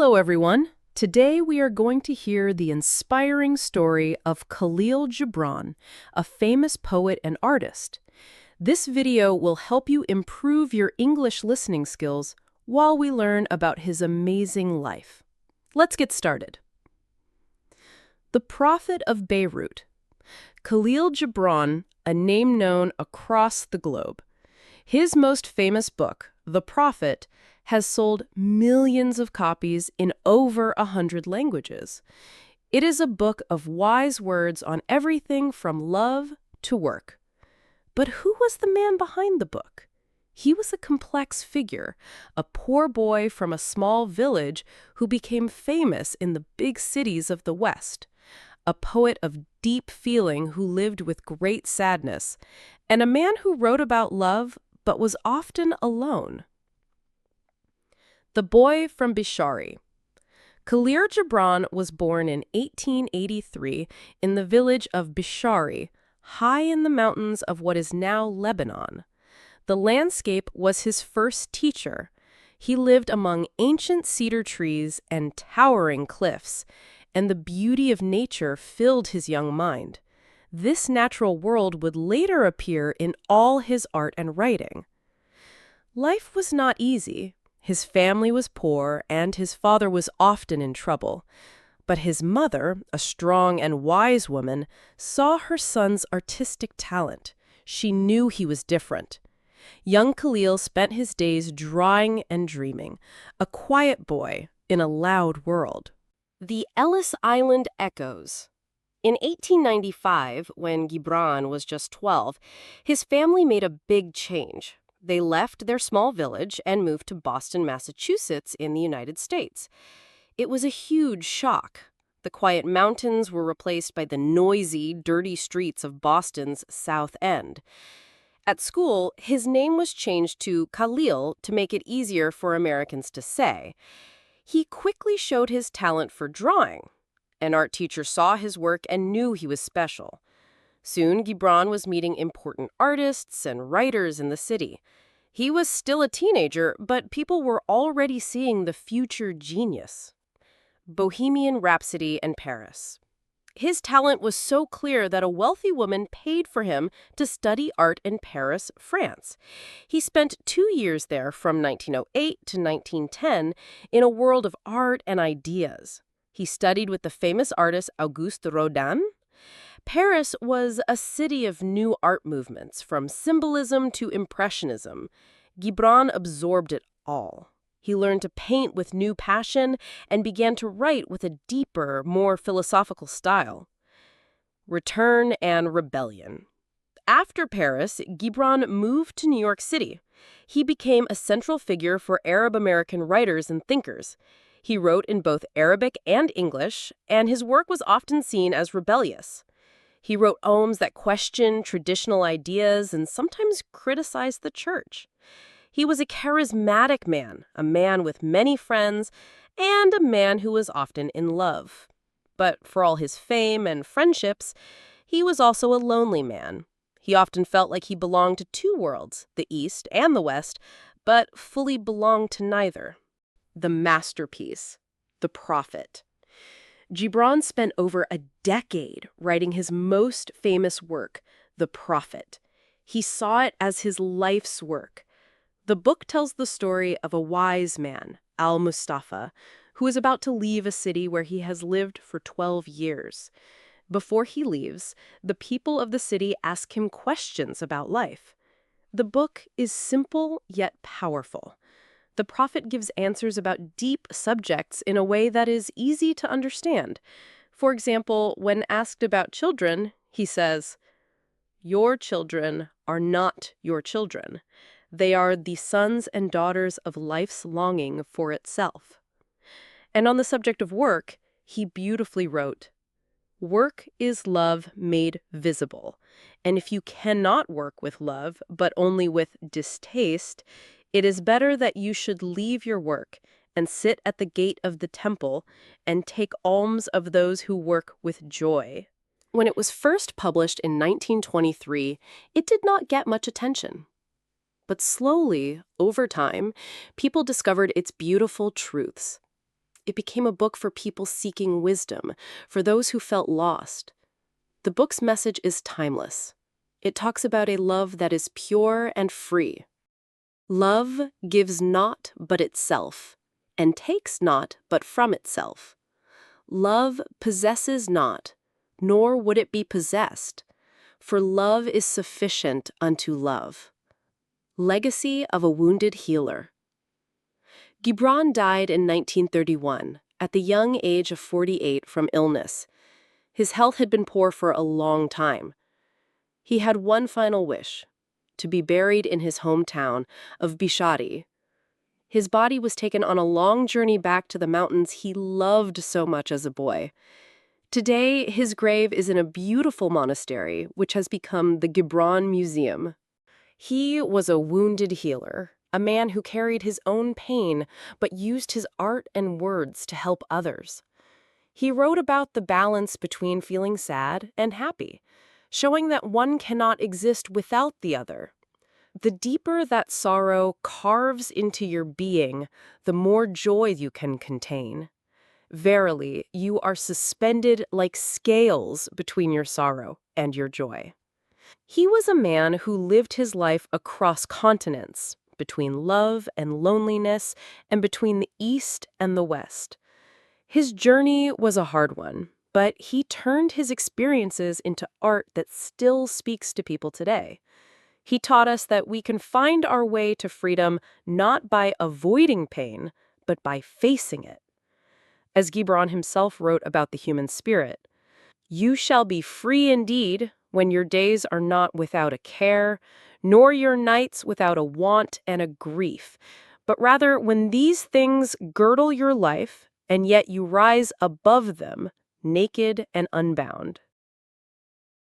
Hello, everyone. Today we are going to hear the inspiring story of Kahlil Gibran, a famous poet and artist. This video will help you improve your English listening skills while we learn about his amazing life. Let's get started. The Prophet of Beirut. Kahlil Gibran, a name known across the globe. His most famous book, The Prophet, has sold millions of copies in over 100 languages. It is a book of wise words on everything from love to work. But who was the man behind the book? He was a complex figure, a poor boy from a small village who became famous in the big cities of the West, a poet of deep feeling who lived with great sadness, and a man who wrote about love but was often alone. The boy from Bishari. Kahlil Gibran was born in 1883 in the village of Bishari, high in the mountains of what is now Lebanon. The landscape was his first teacher. He lived among ancient cedar trees and towering cliffs, and the beauty of nature filled his young mind. This natural world would later appear in all his art and writing. Life was not easy. His family was poor, and his father was often in trouble. But his mother, a strong and wise woman, saw her son's artistic talent. She knew he was different. Young Kahlil spent his days drawing and dreaming, a quiet boy in a loud world. The Ellis Island Echoes. In 1895, when Gibran was just 12, his family made a big change. They left their small village and moved to Boston, Massachusetts, in the United States. It was a huge shock. The quiet mountains were replaced by the noisy, dirty streets of Boston's South End. At school, his name was changed to Kahlil to make it easier for Americans to say. He quickly showed his talent for drawing. An art teacher saw his work and knew he was special. Soon, Gibran was meeting important artists and writers in the city. He was still a teenager, but people were already seeing the future genius. Bohemian Rhapsody and Paris. His talent was so clear that a wealthy woman paid for him to study art in Paris, France. He spent 2 years there from 1908 to 1910 in a world of art and ideas. He studied with the famous artist Auguste Rodin. Paris was a city of new art movements, from symbolism to impressionism. Gibran absorbed it all. He learned to paint with new passion and began to write with a deeper, more philosophical style. Return and rebellion. After Paris, Gibran moved to New York City. He became a central figure for Arab-American writers and thinkers. He wrote in both Arabic and English, and his work was often seen as rebellious. He wrote poems that questioned traditional ideas and sometimes criticized the church. He was a charismatic man, a man with many friends, and a man who was often in love. But for all his fame and friendships, he was also a lonely man. He often felt like he belonged to two worlds, the East and the West, but fully belonged to neither. The masterpiece, The Prophet. Jibran spent over a decade writing his most famous work, The Prophet. He saw it as his life's work. The book tells the story of a wise man, al-Mustafa, who is about to leave a city where he has lived for 12 years. Before he leaves, the people of the city ask him questions about life. The book is simple yet powerful. The Prophet gives answers about deep subjects in a way that is easy to understand. For example, when asked about children, he says, "Your children are not your children. They are the sons and daughters of life's longing for itself." And on the subject of work, he beautifully wrote, "Work is love made visible. And if you cannot work with love, but only with distaste, it is better that you should leave your work and sit at the gate of the temple and take alms of those who work with joy." When it was first published in 1923, it did not get much attention. But slowly, over time, people discovered its beautiful truths. it became a book for people seeking wisdom, for those who felt lost. The book's message is timeless. It talks about a love that is pure and free. Love gives not but itself, and takes not but from itself. Love possesses not, nor would it be possessed, for love is sufficient unto love. Legacy of a wounded healer. Gibran died in 1931, at the young age of 48 from illness. His health had been poor for a long time. He had one final wish, to be buried in his hometown of Bishadi. His body was taken on a long journey back to the mountains he loved so much as a boy. Today, his grave is in a beautiful monastery, which has become the Gibran Museum. He was a wounded healer, a man who carried his own pain but used his art and words to help others. He wrote about the balance between feeling sad and happy, showing that one cannot exist without the other. The deeper that sorrow carves into your being, the more joy you can contain. Verily, you are suspended like scales between your sorrow and your joy. He was a man who lived his life across continents, between love and loneliness, and between the East and the West. His journey was a hard one, but he turned his experiences into art that still speaks to people today. He taught us that we can find our way to freedom not by avoiding pain, but by facing it. As Gibran himself wrote about the human spirit, "You shall be free indeed when your days are not without a care, nor your nights without a want and a grief, but rather when these things girdle your life, and yet you rise above them, naked and unbound."